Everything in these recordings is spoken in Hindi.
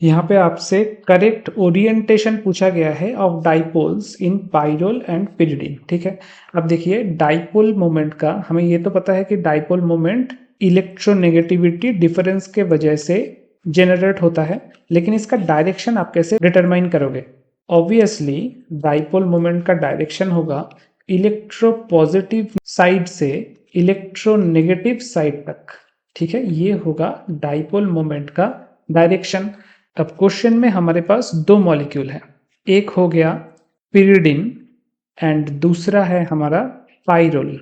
यहाँ पे आपसे करेक्ट ओरिएंटेशन पूछा गया है of dipoles in pyrrole and pyridine. ठीक है, अब देखिए डाइपोल मोमेंट का हमें ये तो पता है कि डाइपोल मोमेंट इलेक्ट्रोनेगेटिविटी डिफरेंस के वजह से जनरेट होता है, लेकिन इसका डायरेक्शन आप कैसे डिटरमाइन करोगे? ऑब्वियसली डाइपोल मोमेंट का डायरेक्शन होगा इलेक्ट्रोपॉजिटिव साइड से इलेक्ट्रोनेगेटिव साइड तक। ठीक है, ये होगा डाइपोल मोमेंट का डायरेक्शन। अब क्वेश्चन में हमारे पास दो मॉलिक्यूल है, एक हो गया पिरिडिन एंड दूसरा है हमारा पाइरोल।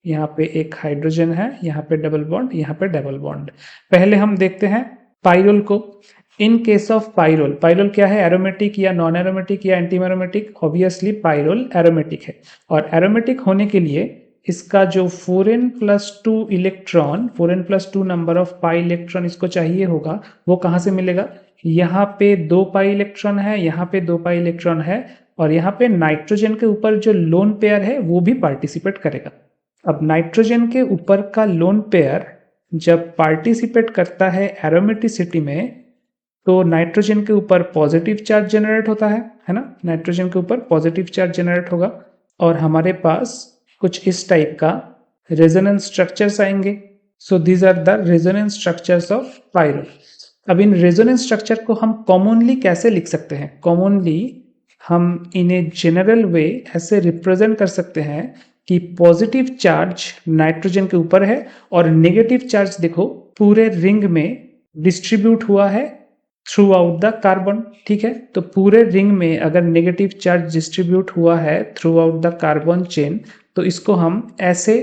यहाँ पे एक हाइड्रोजन है, यहाँ पे डबल बॉन्ड, यहाँ पे डबल बॉन्ड। पहले हम देखते हैं पाइरोल को। In case of pyrrole, pyrrole क्या है, एरोमेटिक या नॉन एरोमेटिक या anti aromatic? Obviously pyrrole aromatic है, और एरोमेटिक होने के लिए इसका जो 4n+2 electron, 4n+2 number of pi electron इसको चाहिए होगा, वो कहाँ से मिलेगा? यहाँ पे 2 पाई इलेक्ट्रॉन है, यहाँ पे 2 पाई इलेक्ट्रॉन है, और यहाँ पे नाइट्रोजन के ऊपर जो लोन पेयर है वो भी पार्टिसिपेट करेगा। अब नाइट्रोजन के ऊपर का लोन पेयर जब पार्टिसिपेट करता है एरोमेटिसिटी में, तो नाइट्रोजन के ऊपर पॉजिटिव चार्ज जनरेट होता है ना, नाइट्रोजन के ऊपर पॉजिटिव चार्ज जनरेट होगा, और हमारे पास कुछ इस टाइप का रेजोनेंस स्ट्रक्चर्स आएंगे। So these are the resonance structures of pyrrole. अब इन रेजोनेंस स्ट्रक्चर को हम कॉमनली कैसे लिख सकते हैं? कॉमनली हम इन ए जनरल वे ऐसे रिप्रेजेंट कर सकते हैं कि पॉजिटिव चार्ज नाइट्रोजन के ऊपर है और नेगेटिव चार्ज देखो पूरे रिंग में डिस्ट्रीब्यूट हुआ है थ्रू आउट द कार्बन। ठीक है, तो पूरे रिंग में अगर नेगेटिव चार्ज डिस्ट्रीब्यूट हुआ है through out the carbon chain, तो इसको हम ऐसे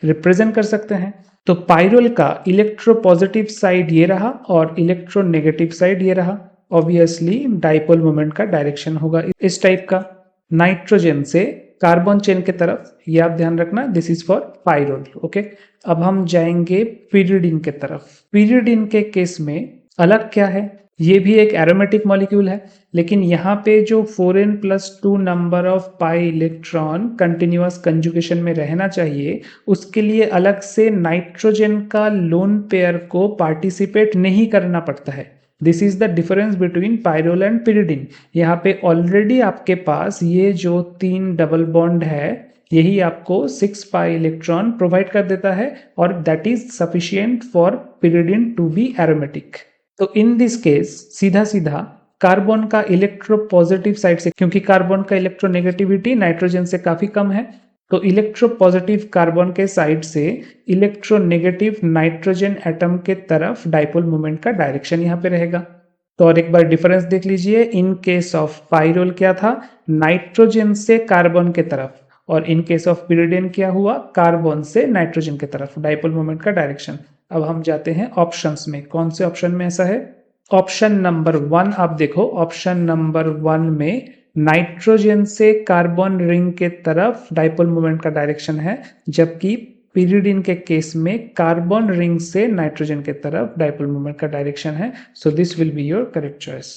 रिप्रेजेंट कर सकते हैं। तो पाइरोल का इलेक्ट्रोपॉजिटिव साइड ये रहा और इलेक्ट्रोनेगेटिव साइड ये रहा। ऑब्वियसली डाइपोल मोमेंट का डायरेक्शन होगा इस टाइप का, नाइट्रोजन से कार्बन चेन के तरफ। ये आप ध्यान रखना, this is for pyrrole. Okay, अब हम जाएंगे पिरिडिन के तरफ। पिरिडिन के केस में अलग क्या है, ये भी एक एरोमेटिक मॉलिक्यूल है, लेकिन यहाँ पे जो 4n+2 number of pi electron continuous conjugation में रहना चाहिए, उसके लिए अलग से नाइट्रोजन का लोन पेयर को पार्टिसिपेट नहीं करना पड़ता है। This is the difference between pyrrole and pyridine. यहाँ पे ऑलरेडी आपके पास ये जो 3 डबल बॉन्ड है, यही आपको 6 पाई इलेक्ट्रॉन प्रोवाइड कर देता है, और that is sufficient for pyridine to be aromatic. तो इन दिस केस सीधा सीधा कार्बन का इलेक्ट्रोपॉजिटिव साइड से, क्योंकि कार्बन का इलेक्ट्रोनेगेटिविटी नाइट्रोजन से काफी कम है, तो इलेक्ट्रोपॉजिटिव कार्बन के साइड से इलेक्ट्रोनेगेटिव नाइट्रोजन एटम के तरफ डाइपोल मोमेंट का डायरेक्शन यहाँ पे रहेगा। तो और एक बार डिफरेंस देख लीजिए, इन केस ऑफ पाइरोल क्या था, नाइट्रोजन से कार्बन के तरफ, और इन केस ऑफ पिरिडिन क्या हुआ, कार्बन से नाइट्रोजन के तरफ डाइपोल मोमेंट का डायरेक्शन। अब हम जाते हैं ऑप्शंस में, कौन से ऑप्शन में ऐसा है? ऑप्शन नंबर 1 आप देखो, ऑप्शन नंबर 1 में नाइट्रोजन से कार्बन रिंग के तरफ डाइपोल मोमेंट का डायरेक्शन है, जबकि पिरिडिन के केस में कार्बन रिंग से नाइट्रोजन के तरफ डाइपोल मोमेंट का डायरेक्शन है। So this will be your correct choice.